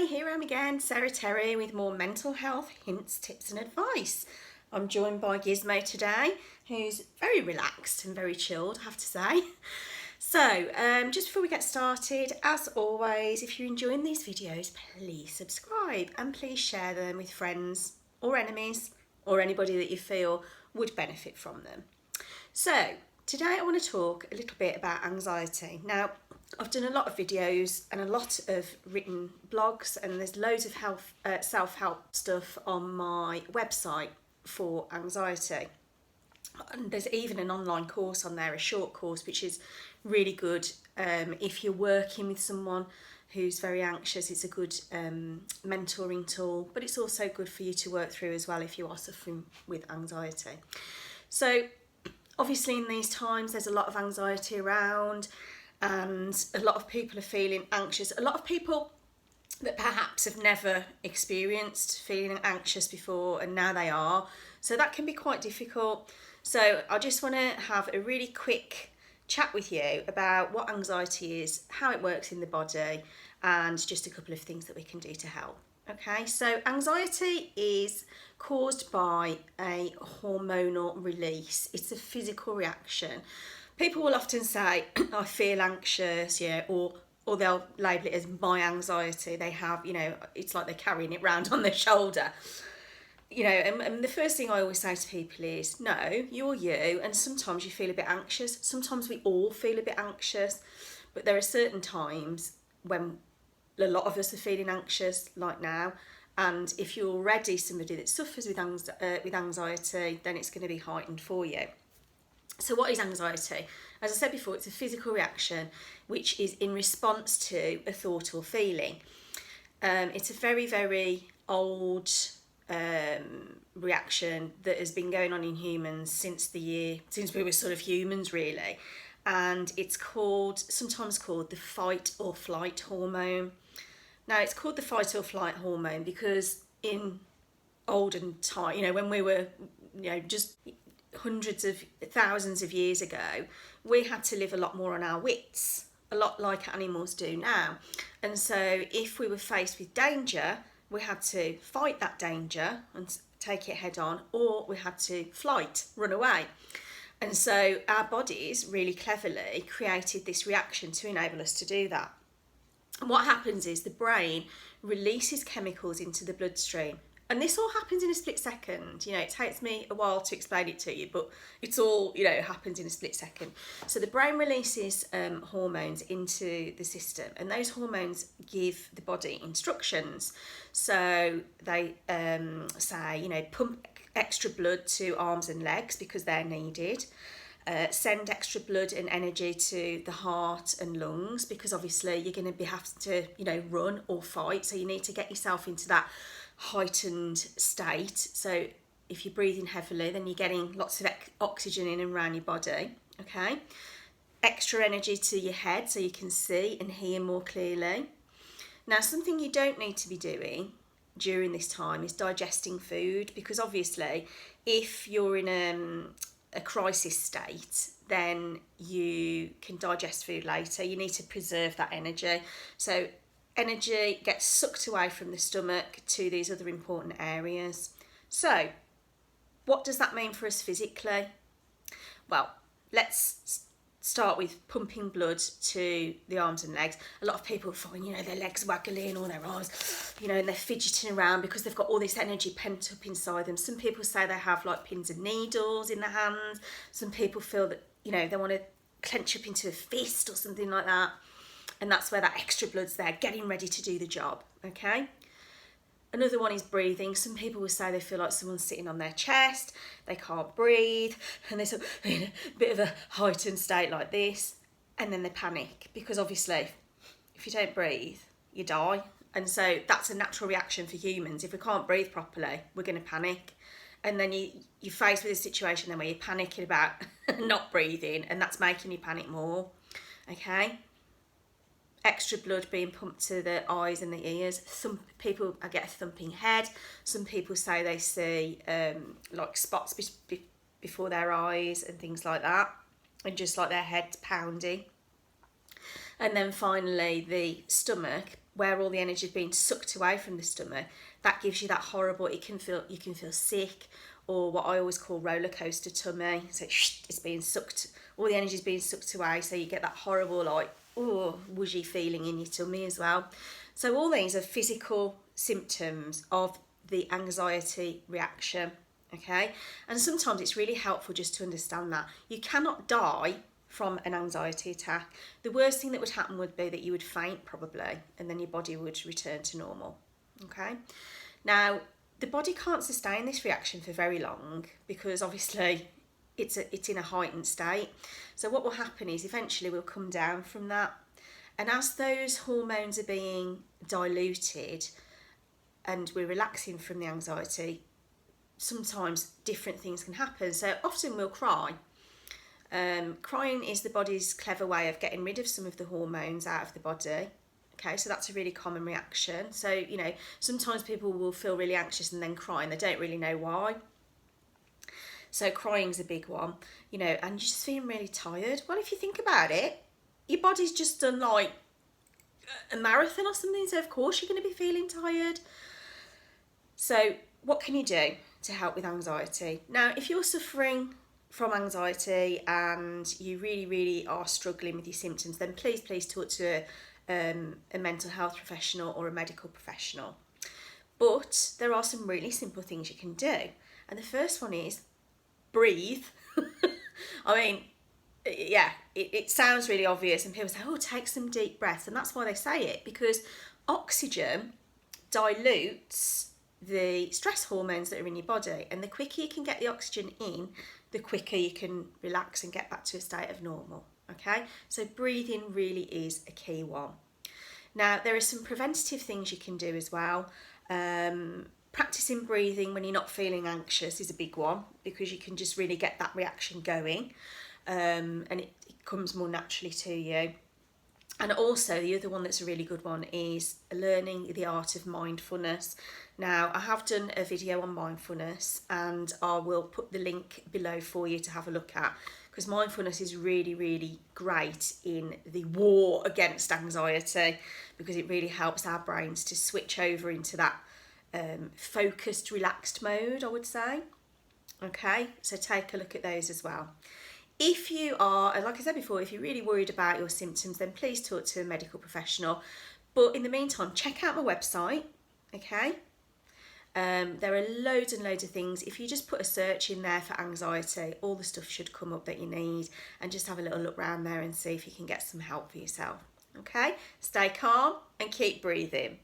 Hi, here I am again, Sarah Terry with more mental health hints, tips and advice. I'm joined by Gizmo today, who's very relaxed and very chilled, I have to say. So, just before we get started, as always, if you're enjoying these videos, please subscribe and please share them with friends or enemies or anybody that you feel would benefit from them. So, today I want to talk a little bit about anxiety. Now, I've done a lot of videos and a lot of written blogs, and there's loads of self-help stuff on my website for anxiety. And there's even an online course on there, a short course, which is really good if you're working with someone who's very anxious. It's a good mentoring tool, but it's also good for you to work through as well if you are suffering with anxiety. So obviously in these times there's a lot of anxiety around and a lot of people are feeling anxious. A lot of people that perhaps have never experienced feeling anxious before and now they are. So that can be quite difficult. So I just want to have a really quick chat with you about what anxiety is, how it works in the body, and just a couple of things that we can do to help. Okay, so anxiety is caused by a hormonal release. It's a physical reaction. People will often say, I feel anxious, or they'll label it as my anxiety. They have, it's like they're carrying it around on their shoulder. And the first thing I always say to people is, no, you're you, and sometimes you feel a bit anxious. Sometimes we all feel a bit anxious, but there are certain times when a lot of us are feeling anxious, like now. And if you're already somebody that suffers with anxiety, then it's going to be heightened for you. So what is anxiety? As I said before, it's a physical reaction which is in response to a thought or feeling. It's a very, very old reaction that has been going on in humans since we were sort of humans, really. And it's sometimes called the fight or flight hormone. Now, it's called the fight or flight hormone because in olden time, when we were, just hundreds of thousands of years ago, we had to live a lot more on our wits, a lot like animals do now. And so if we were faced with danger, we had to fight that danger and take it head on, or we had to run away. And so our bodies really cleverly created this reaction to enable us to do that. And what happens is the brain releases chemicals into the bloodstream. And this all happens in a split second. It takes me a while to explain it to you, but it's all, happens in a split second. So the brain releases hormones into the system, and those hormones give the body instructions. So they say, pump extra blood to arms and legs because they're needed. Send extra blood and energy to the heart and lungs because obviously you're going to have to, run or fight. So you need to get yourself into that heightened state. So if you're breathing heavily, then you're getting lots of oxygen in and around your body. Okay. Extra energy to your head so you can see and hear more clearly. Now, something you don't need to be doing during this time is digesting food, because obviously if you're in a crisis state, then you can digest food later. You need to preserve that energy. So energy gets sucked away from the stomach to these other important areas. So what does that mean for us physically? Well, let's start with pumping blood to the arms and legs. A lot of people find, their legs waggling or their arms, and they're fidgeting around because they've got all this energy pent up inside them. Some people say they have like pins and needles in their hands. Some people feel that, they want to clench up into a fist or something like that. And that's where that extra blood's there, getting ready to do the job, okay? Another one is breathing. Some people will say they feel like someone's sitting on their chest, they can't breathe, and they're in a bit of a heightened state like this, and then they panic because obviously if you don't breathe, you die. And so that's a natural reaction for humans. If we can't breathe properly, we're going to panic. And then you're faced with a situation then where you're panicking about not breathing, and that's making you panic more, okay? Extra blood being pumped to the eyes and the ears. Some people get a thumping head. Some people say they see like spots before their eyes and things like that, and just like their head pounding. And then finally the stomach where all the energy is being sucked away from the stomach, that gives you that horrible, you can feel sick, or what I always call roller coaster tummy. So it's being sucked, all the energy is being sucked away, so you get that horrible, like, oh, woozy feeling in your tummy as well. So all these are physical symptoms of the anxiety reaction, okay? And sometimes it's really helpful just to understand that you cannot die from an anxiety attack. The worst thing that would happen would be that you would faint probably, and then your body would return to normal, okay? Now, the body can't sustain this reaction for very long because obviously it's in a heightened state. So what will happen is eventually we'll come down from that. And as those hormones are being diluted and we're relaxing from the anxiety, sometimes different things can happen. So often we'll cry. Crying is the body's clever way of getting rid of some of the hormones out of the body. Okay, so that's a really common reaction. So, you know, sometimes people will feel really anxious and then cry and they don't really know why. So crying's a big one, you know, and you're just feeling really tired. Well, if you think about it, your body's just done like a marathon or something, so of course you're going to be feeling tired. So what can you do to help with anxiety? Now, if you're suffering from anxiety and you really are struggling with your symptoms, then please talk to a mental health professional or a medical professional. But there are some really simple things you can do. And the first one is breathe. I mean, yeah, it sounds really obvious and people say, oh, take some deep breaths. And that's why they say it, because oxygen dilutes the stress hormones that are in your body. And the quicker you can get the oxygen in, the quicker you can relax and get back to a state of normal. Okay, so breathing really is a key one. Now, there are some preventative things you can do as well. Practicing breathing when you're not feeling anxious is a big one, because you can just really get that reaction going, and it comes more naturally to you. And also the other one that's a really good one is learning the art of mindfulness. Now, I have done a video on mindfulness and I will put the link below for you to have a look at, because mindfulness is really great in the war against anxiety, because it really helps our brains to switch over into that focused, relaxed mode, I would say. Okay, so take a look at those as well. If you are, like I said before, if you're really worried about your symptoms, then please talk to a medical professional. But in the meantime, check out my website, okay? There are loads and loads of things. If you just put a search in there for anxiety, all the stuff should come up that you need, and just have a little look around there and see if you can get some help for yourself, okay? Stay calm and keep breathing.